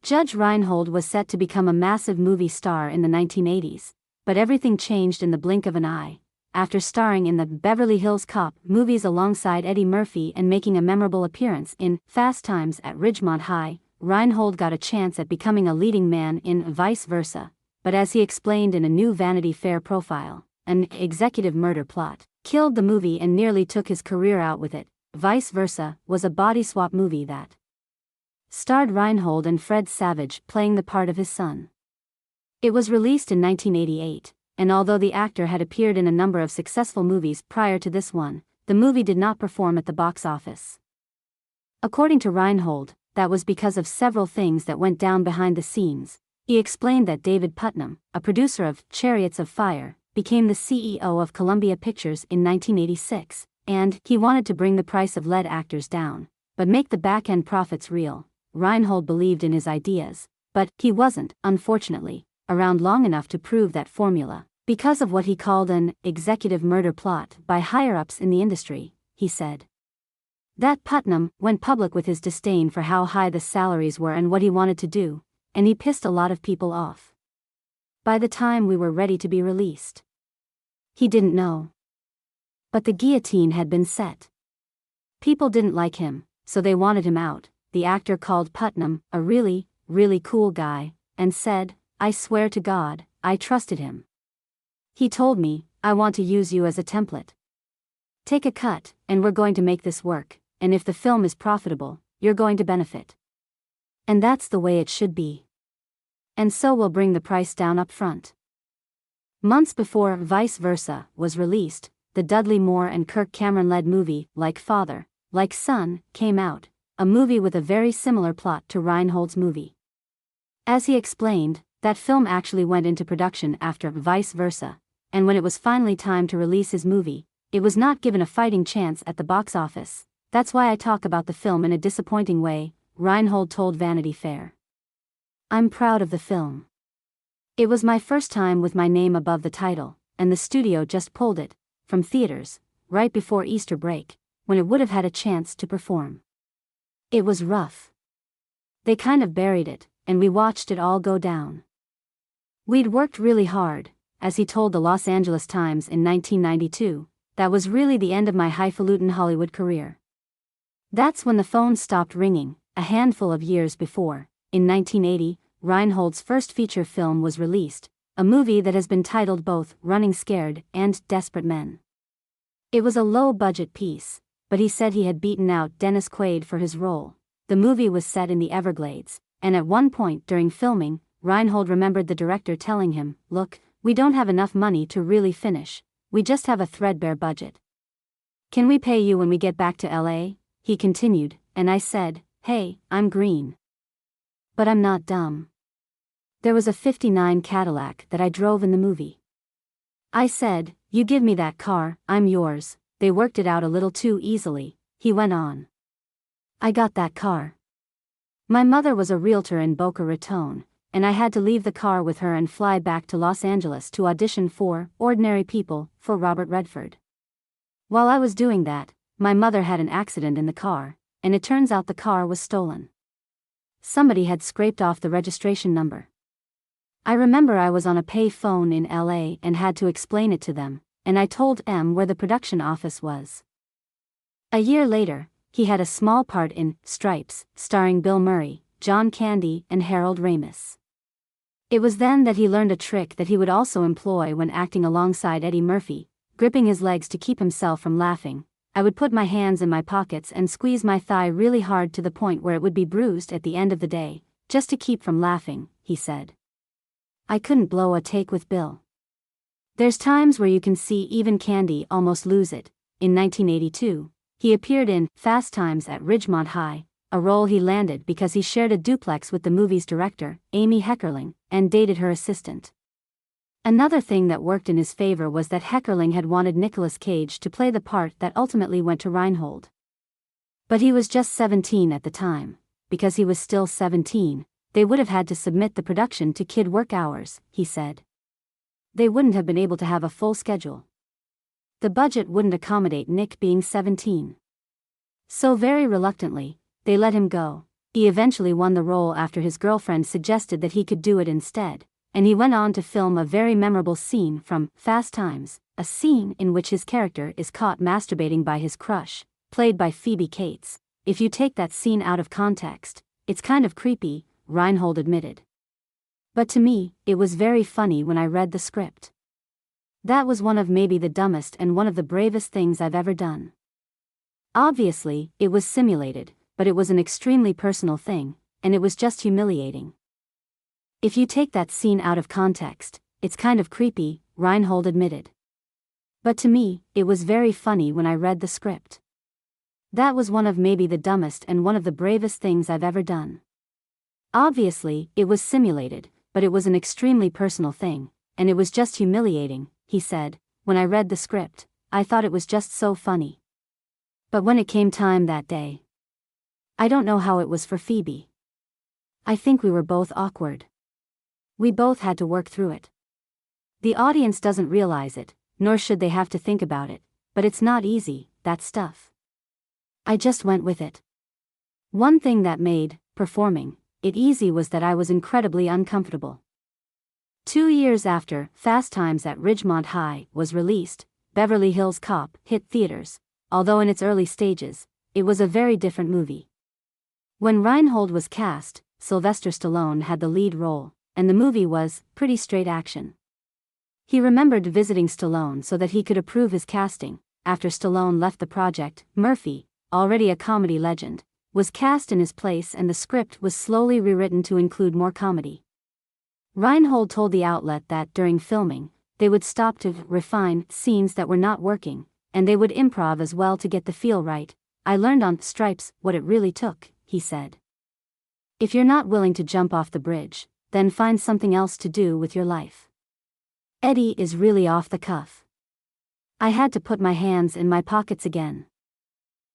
Judge Reinhold was set to become a massive movie star in the 1980s, but everything changed in the blink of an eye. After starring in the Beverly Hills Cop movies alongside Eddie Murphy and making a memorable appearance in Fast Times at Ridgemont High, Reinhold got a chance at becoming a leading man in Vice Versa. But as he explained in a new Vanity Fair profile, an executive murder plot killed the movie and nearly took his career out with it. Vice Versa was a body swap movie that starred Reinhold and Fred Savage playing the part of his son. It was released in 1988, and although the actor had appeared in a number of successful movies prior to this one, the movie did not perform at the box office. According to Reinhold, that was because of several things that went down behind the scenes. He explained that David Putnam, a producer of Chariots of Fire, became the CEO of Columbia Pictures in 1986, and he wanted to bring the price of lead actors down, but make the back-end profits real. Reinhold believed in his ideas, but he wasn't, unfortunately, around long enough to prove that formula, because of what he called an executive murder plot by higher-ups in the industry, he said. That Putnam went public with his disdain for how high the salaries were and what he wanted to do, and he pissed a lot of people off. By the time we were ready to be released, he didn't know. But the guillotine had been set. People didn't like him, so they wanted him out. The actor called Putnam a really, really cool guy, and said, "I swear to God, I trusted him. He told me, I want to use you as a template. Take a cut, and we're going to make this work, and if the film is profitable, you're going to benefit. And that's the way it should be. And so we'll bring the price down up front." Months before Vice Versa was released, the Dudley Moore and Kirk Cameron-led movie, Like Father, Like Son, came out, a movie with a very similar plot to Reinhold's movie. As he explained, that film actually went into production after Vice Versa, and when it was finally time to release his movie, it was not given a fighting chance at the box office. "That's why I talk about the film in a disappointing way," Reinhold told Vanity Fair. "I'm proud of the film. It was my first time with my name above the title, and the studio just pulled it from theaters right before Easter break, when it would have had a chance to perform. It was rough. They kind of buried it, and we watched it all go down. We'd worked really hard," as he told the Los Angeles Times in 1992, "that was really the end of my highfalutin Hollywood career." That's when the phone stopped ringing. A handful of years before, in 1980, Reinhold's first feature film was released, a movie that has been titled both Running Scared and Desperate Men. It was a low-budget piece, but he said he had beaten out Dennis Quaid for his role. The movie was set in the Everglades, and at one point during filming, Reinhold remembered the director telling him, "Look, we don't have enough money to really finish, we just have a threadbare budget. Can we pay you when we get back to LA?" He continued, and I said, "Hey, I'm green. But I'm not dumb. There was a '59 Cadillac that I drove in the movie. I said, 'You give me that car, I'm yours.' They worked it out a little too easily," he went on. "I got that car. My mother was a realtor in Boca Raton, and I had to leave the car with her and fly back to Los Angeles to audition for Ordinary People for Robert Redford. While I was doing that, my mother had an accident in the car, and it turns out the car was stolen. Somebody had scraped off the registration number. I remember I was on a pay phone in LA and had to explain it to them, and I told M where the production office was." A year later, he had a small part in Stripes, starring Bill Murray, John Candy, and Harold Ramis. It was then that he learned a trick that he would also employ when acting alongside Eddie Murphy, gripping his legs to keep himself from laughing. "I would put my hands in my pockets and squeeze my thigh really hard to the point where it would be bruised at the end of the day, just to keep from laughing," he said. "I couldn't blow a take with Bill. There's times where you can see even Candy almost lose it." In 1982, he appeared in Fast Times at Ridgemont High, a role he landed because he shared a duplex with the movie's director, Amy Heckerling, and dated her assistant. Another thing that worked in his favor was that Heckerling had wanted Nicolas Cage to play the part that ultimately went to Reinhold. But he was just 17 at the time. Because he was still 17, they would have had to submit the production to kid work hours, he said. They wouldn't have been able to have a full schedule. The budget wouldn't accommodate Nick being 17. So very reluctantly, they let him go. He eventually won the role after his girlfriend suggested that he could do it instead, and he went on to film a very memorable scene from Fast Times, a scene in which his character is caught masturbating by his crush, played by Phoebe Cates. If you take that scene out of context, it's kind of creepy, Reinhold admitted. But to me, it was very funny when I read the script. That was one of maybe the dumbest and one of the bravest things I've ever done. Obviously, it was simulated, but it was an extremely personal thing, and it was just humiliating. If you take that scene out of context, it's kind of creepy, Reinhold admitted. But to me, it was very funny when I read the script. That was one of maybe the dumbest and one of the bravest things I've ever done. Obviously, it was simulated, but it was an extremely personal thing, and it was just humiliating, he said. When I read the script, I thought it was just so funny. But when it came time that day, I don't know how it was for Phoebe. I think we were both awkward. We both had to work through it. The audience doesn't realize it, nor should they have to think about it, but it's not easy, that stuff. I just went with it. One thing that made performing it easy was that I was incredibly uncomfortable. 2 years after Fast Times at Ridgemont High was released, Beverly Hills Cop hit theaters. Although in its early stages, it was a very different movie. When Reinhold was cast, Sylvester Stallone had the lead role, and the movie was pretty straight action. He remembered visiting Stallone so that he could approve his casting. After Stallone left the project, Murphy, already a comedy legend, was cast in his place and the script was slowly rewritten to include more comedy. Reinhold told the outlet that during filming, they would stop to refine scenes that were not working, and they would improv as well to get the feel right. I learned on Stripes what it really took, he said. If you're not willing to jump off the bridge, then find something else to do with your life. Eddie is really off the cuff. I had to put my hands in my pockets again.